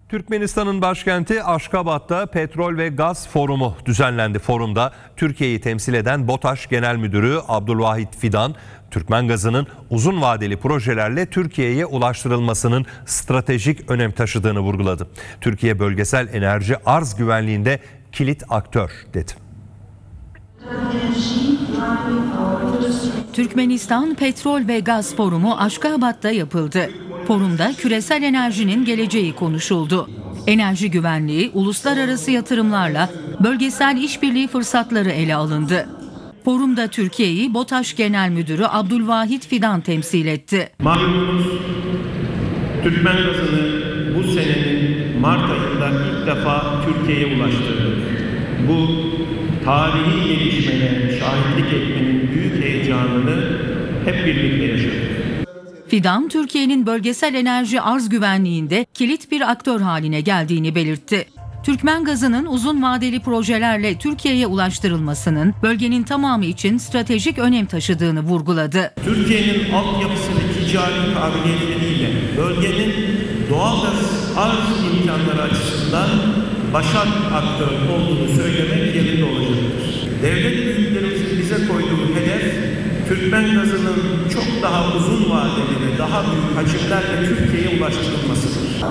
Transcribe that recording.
Türkmenistan'ın başkenti Aşgabat'ta Petrol ve Gaz Forumu düzenlendi. Forumda Türkiye'yi temsil eden BOTAŞ Genel Müdürü Abdülvahit Fidan, Türkmen gazının uzun vadeli projelerle Türkiye'ye ulaştırılmasının stratejik önem taşıdığını vurguladı. Türkiye bölgesel enerji arz güvenliğinde kilit aktör dedi. Türkmenistan Petrol ve Gaz Forumu Aşgabat'ta yapıldı. Forumda küresel enerjinin geleceği konuşuldu. Enerji güvenliği, uluslararası yatırımlarla bölgesel işbirliği fırsatları ele alındı. Forumda Türkiye'yi BOTAŞ Genel Müdürü Abdülvahit Fidan temsil etti. Malumunuz Türkmen gazını bu senenin Mart ayında ilk defa Türkiye'ye ulaştırdık. Bu tarihi gelişmeye şahitlik etmenin büyük heyecanını hep birlikte yaşadık. Fidan, Türkiye'nin bölgesel enerji arz güvenliğinde kilit bir aktör haline geldiğini belirtti. Türkmen gazının uzun vadeli projelerle Türkiye'ye ulaştırılmasının bölgenin tamamı için stratejik önem taşıdığını vurguladı. Türkiye'nin altyapısı ve ticari kabiliyetleriyle bölgenin doğal gaz arz imkanları açısından başat aktör olduğunu söylemek yerinde olacaktır. Devlet büyüklerimizin bize koyduğu hedef, Türkmen gazının çok daha uzun vadeli ve daha büyük hacimlerle Türkiye'ye ulaştırılmasıdır.